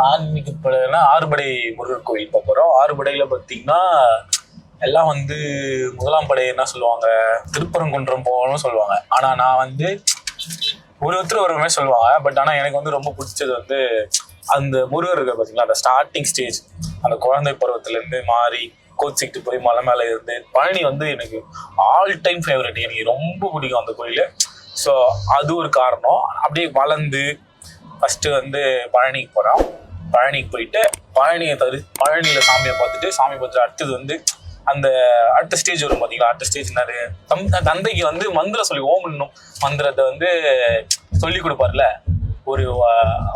ஆன்மீக படைனா ஆறுபடை முருகர் கோயில் போறோம். ஆறுபடையில பாத்தீங்கன்னா எல்லாம் வந்து முதலாம் படை என்ன சொல்லுவாங்க, திருப்பரங்குன்றம் போகணும்னு சொல்லுவாங்க. ஆனா நான் வந்து ஒருத்தர் ஒரு மாதிரி சொல்லுவாங்க. பட் ஆனா எனக்கு வந்து ரொம்ப பிடிச்சது வந்து அந்த முருகர் இருக்க பாத்தீங்களா, அந்த ஸ்டார்டிங் ஸ்டேஜ், அந்த குழந்தை பருவத்துல இருந்து மாறி கோச்சிக்கிட்டு போய் மலை மேல இருந்து பழனி வந்து எனக்கு ஆல் டைம் ஃபேவரட். எனக்கு ரொம்ப பிடிக்கும் அந்த கோயில். ஸோ அது ஒரு காரணம். அப்படியே வளர்ந்து ஃபர்ஸ்ட் வந்து பழனிக்கு போறோம். பழனிக்கு போயிட்டு பழனியில சாமியை பார்த்துட்டு அடுத்தது வந்து அந்த அடுத்த ஸ்டேஜ் வரும் பாத்தீங்களா. அடுத்த ஸ்டேஜ் என்னது, தந்தைக்கு வந்து மந்திரம் சொல்லி ஓமன்னும் மந்திரத்தை வந்து சொல்லி கொடுப்பார்ல ஒரு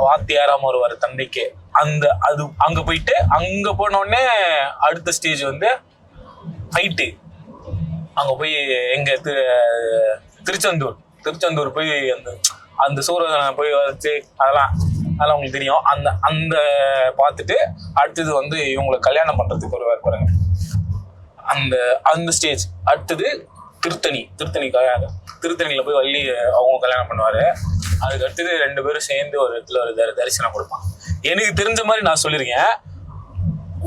வாத்தியாராம வருவார் தந்தைக்கு. அது அங்க போயிட்டு அங்க போனோடனே அடுத்த ஸ்டேஜ் வந்து ஃபைட்டு. அங்க போய் எங்க திருச்செந்தூர் போய் அந்த சூரியனை போய் வச்சு அதெல்லாம் உங்களுக்கு தெரியும். அந்த பார்த்துட்டு அடுத்தது வந்து இவங்களை கல்யாணம் பண்றதுக்கு வருவார் பாருங்க, அந்த ஸ்டேஜ். அடுத்தது திருத்தணியில போய் வள்ளி அவங்க கல்யாணம் பண்ணுவாரு. அதுக்கு அடுத்தது 2 பேரும் சேர்ந்து ஒரு இடத்துல ஒரு தரிசனம் கொடுப்பாங்க. எனக்கு தெரிஞ்ச மாதிரி நான் சொல்லியிருக்கேன்.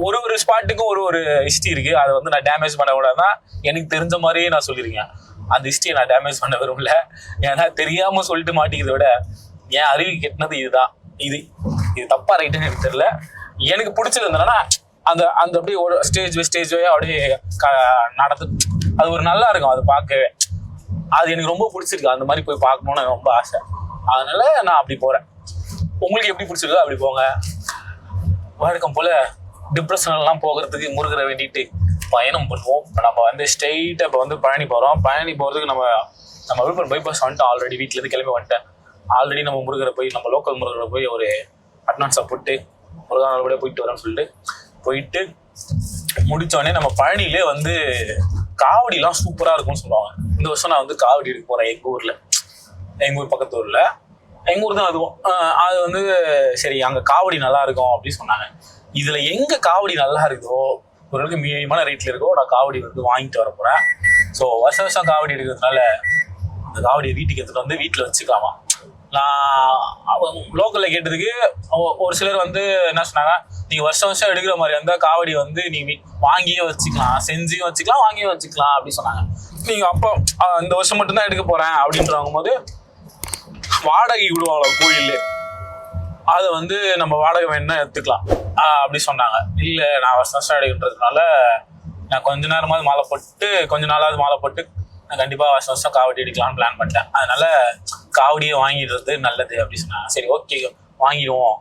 ஒரு ஸ்பாட்டுக்கும் ஒரு ஹிஸ்ட்ரி இருக்கு. அதை வந்து நான் டேமேஜ் பண்ண கூடாதான். எனக்கு தெரிஞ்ச மாதிரியே நான் சொல்லியிருக்கேன். அந்த ஹிஸ்ட்ரியை நான் டேமேஜ் பண்ண விரும்பல. ஏன்னா தெரியாம சொல்லிட்டு மாட்டிக்கிறத விட என் அறிவு கெட்டினது இதுதான். இது தப்பா ரைட்டுன்னு எனக்கு தெரியல. எனக்கு பிடிச்சது என்னன்னா அந்த அப்படியே ஒரு ஸ்டேஜ் அப்படியே நடந்து அது ஒரு நல்லா இருக்கும். அது பார்க்கவே அது எனக்கு ரொம்ப பிடிச்சிருக்கு. அந்த மாதிரி போய் பார்க்கணும்னு எனக்கு ரொம்ப ஆசை. அதனால நான் அப்படி போறேன். உங்களுக்கு எப்படி பிடிச்சிருக்கோ அப்படி போங்க. வழக்கம் போல டிப்ரெஷன் எல்லாம் போகிறதுக்கு முருகரை வேண்டிட்டு பயணம் பண்ணுவோம். நம்ம வந்து ஸ்ட்ரெயிட்டா இப்போ வந்து பழனி போறோம். பழனி போறதுக்கு நம்ம விழுப்புரம் பைபாஸ் வந்துட்டு ஆல்ரெடி வீட்டுல இருந்து கிளம்பி வந்துட்டேன். ஆல்ரெடி நம்ம முருகரை போய் நம்ம லோக்கல் முருகரை போய் ஒரு அட்வான்ஸா போட்டு முருகனோட போயிட்டு வரோம்னு சொல்லிட்டு போயிட்டு முடிச்சோடனே நம்ம பழனிலே வந்து காவடி எல்லாம் சூப்பரா இருக்கும்னு சொல்லுவாங்க. இந்த வருஷம் நான் வந்து காவடி எடுக்க போறேன் எங்க ஊர் பக்கத்து ஊர்ல. எங்க ஊர் தான் அதுவும். அது வந்து சரி அங்க காவடி நல்லா இருக்கும் அப்படின்னு சொன்னாங்க. இதுல எங்க காவடி நல்லா இருக்கோ, ஓரளவுக்கு மீடியமான ரேட்ல இருக்கோ, நான் காவடி வந்து வாங்கிட்டு வர போறேன். ஸோ வருஷம் காவடி எடுக்கிறதுனால அந்த காவடியை வீட்டுக்கு எடுத்துட்டு வந்து வீட்டுல வச்சுக்கலாமா. நான் லோக்கல்ல கேட்டதுக்கு ஒரு சிலர் வந்து என்ன சொன்னாங்க, நீங்க வருஷம் எடுக்கிற மாதிரி இருந்தா காவடி வந்து நீங்க வாங்கியும் வச்சுக்கலாம், செஞ்சியும் வச்சுக்கலாம், வாங்கியும் வச்சுக்கலாம் அப்படின்னு சொன்னாங்க. நீங்க அப்போ இந்த வருஷம் மட்டும்தான் எடுக்க போறேன் அப்படின்றவங்க போது வாடகை விடுவாங்களா கோயில்ல, அதை வந்து நம்ம வாடகை வேணும்னா எடுத்துக்கலாம் அப்படி சொன்னாங்க. இல்ல நான் வருஷம் எடுக்கின்றதுனால நான் கொஞ்ச நாளாவது மாலை போட்டு நான் கண்டிப்பா வருஷம் காவடி எடுக்கலாம்னு பிளான் பண்ணிட்டேன். அதனால காவடியை வாங்கிடுறது நல்லது அப்படி சொன்னாங்க. சரி ஓகே வாங்கிடுவோம்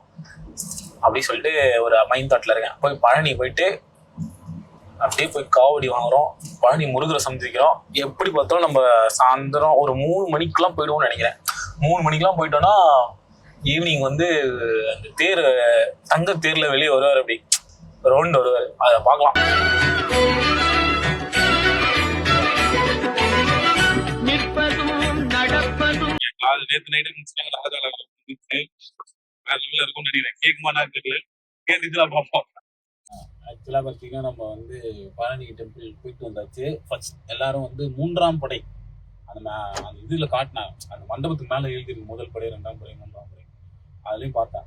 அப்படின்னு சொல்லிட்டு ஒரு மைண்ட் தாட்ல இருக்கேன். போய் பழனி போயிட்டு அப்படியே போய் காவடி வாங்குறோம். பழனி முருகரை சந்திக்கிறோம். எப்படி பார்த்தாலும் நம்ம சாயந்தரம் ஒரு 3 மணிக்கெல்லாம் போயிடுவோம்னு நினைக்கிறேன். 3 மணிக்கெல்லாம் போயிட்டோம்னா ஈவினிங் வந்து அந்த தங்க தேர்ல வெளியே வருவார், அப்படி ரவுண்ட் வருவார். அதை பார்க்கலாம். நேற்று நைட்டு முடிச்சுட்டாங்க. இருக்கும்னு நினைக்கிறேன். கேக்குமானா தெரியல. கேட்டுலாம் பார்ப்போம். ஆக்சுவலா பார்த்தீங்கன்னா நம்ம வந்து பழனி டெம்பிள் போயிட்டு வந்தாச்சு. ஃபர்ஸ்ட் எல்லாரும் வந்து 3ஆம் படை அந்த இதுல காட்டினாங்க. அந்த மண்டபத்துக்கு மேல எழுதிருக்கு முதல் படை, 2ஆம் படை, 3ஆம் படை. அதுலயும் பார்த்தேன்.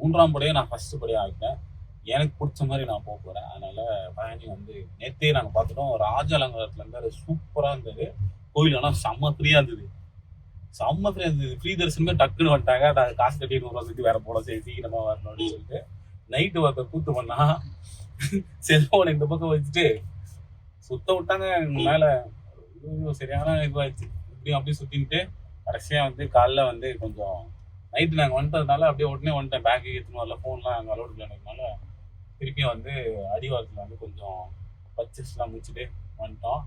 3ஆம் படையை நான் ஃபர்ஸ்ட் படையா ஆகிட்டேன். எனக்கு பிடிச்ச மாதிரி நான் போக போறேன். அதனால பழனி வந்து நேற்றே நாங்கள் பார்த்துட்டோம். ராஜ அலங்காரத்துல இருந்தாரு, சூப்பரா இருந்தது கோயில். ஆனால் செம்ம ஃப்ரீயா இருந்தது. ஃப்ரீ தரிசனமே டக்குன்னு வந்துட்டாங்க. நாங்கள் காசு கட்டி 100 ரூபா வேற போட சரி சீக்கிரமா வரணும் அப்படின்னு சொல்லிட்டு நைட்டு ஒருத்த கூத்து பண்ணா செல்போனை இந்த பக்கம் வச்சுட்டு சுத்த விட்டாங்க மேல. சரியான இதுவாயிடுச்சு. இப்படியும் அப்படியே சுத்திட்டு கடைசியா வந்து காலைல வந்து கொஞ்சம் நைட்டு நாங்கள் வந்துட்டதுனால அப்படியே உடனே வந்துட்டேன். பேங்க்கு எடுத்துன்னு வரல, ஃபோன்லாம் நாங்கள் அலோடு பண்ணதுனால திருப்பியும் வந்து அடிவாரத்தில் வந்து கொஞ்சம் பர்ச்சேஸ்லாம் முடிச்சுட்டு வந்துட்டோம்.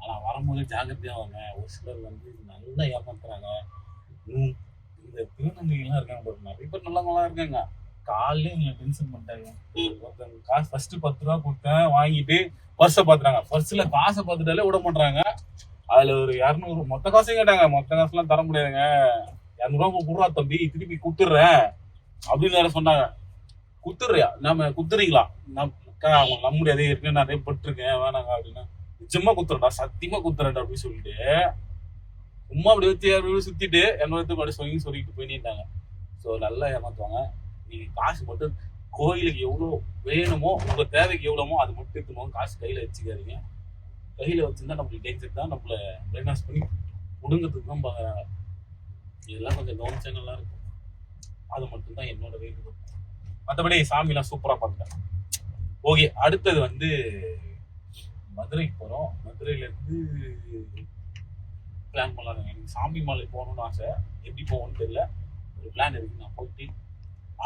ஆனால் வரும்போது ஜாக்கிரதையாக வாங்க. ஒரு சிலர் வந்து நல்லா ஏமாத்துறாங்க. இந்த திருநங்கைகள்லாம் இருக்காங்க பாருங்க, நிறைய பேர் நல்லவங்களா இருக்காங்க. காலையிலே எங்களை டென்ஷன் பண்ணிட்டாங்க. ஒருத்தவங்க காசு ஃபர்ஸ்ட் 10 ரூபா கொடுத்தேன், வாங்கிட்டு பர்ஸை பார்த்துறாங்க. பர்ஸில் காசை பார்த்துட்டாலே விட மாட்டாங்க. அதில் ஒரு 200 மொத்த காசையும் கேட்டாங்க. மொத்த காசுலாம் தர முடியாதுங்க, 200 ரூபா கொடுறா தம்பி, திருப்பி குத்துடுறேன் அப்படின்னு வேற சொன்னாங்க. குத்துறியா? நம்ம குத்துறீங்களா? அவங்க நம்ப முடியாது, ஏற்கனவே நிறைய பட்டிருக்கேன், வேணாங்க அப்படின்னா. நிச்சயமா குத்துறா, சத்தியமா குத்துறேன் அப்படின்னு சொல்லிட்டு சும்மா அப்படி வச்சு சுத்திட்டு 200 அப்படி சொல்லிட்டு போய் நின்றாங்க. ஸோ நல்லா ஏமாத்துவாங்க. நீங்க காசு மட்டும் கோயிலுக்கு எவ்வளோ வேணுமோ உங்க தேவைக்கு எவ்வளோமோ அது மட்டும் இருக்கணும். காசு கையில வச்சுக்காதீங்க. கையில வச்சிருந்தா நம்மளுக்கு டேஞ்சர் தான். நம்மள பிரெயின் வாஷ் பண்ணி முடுங்கிறதுக்கு தான் பாக்குறாங்க. இதெல்லாம் கொஞ்சம் கவனிச்சா நல்லா இருக்கும். அது மட்டும் தான் என்னோட வேண்டுகோள். மற்றபடி சாமிலாம் சூப்பரா பார்த்துட்டேன். ஓகே, அடுத்தது வந்து மதுரைக்கு போறோம். மதுரையில இருந்து பிளான் பண்ணலாம். எனக்கு சாமி மலை போகணும்னு ஆசை. எப்படி போகணும்னு தெரியல. ஒரு பிளான் இருக்கு. நான் போயிட்டு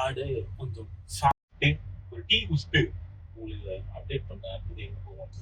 ஆடு கொஞ்சம் சாப்பிட்டு ஒரு டீ குடிச்சிட்டு உங்களுக்கு அப்டேட் பண்றேன். அடுத்தது எங்க போவோம்.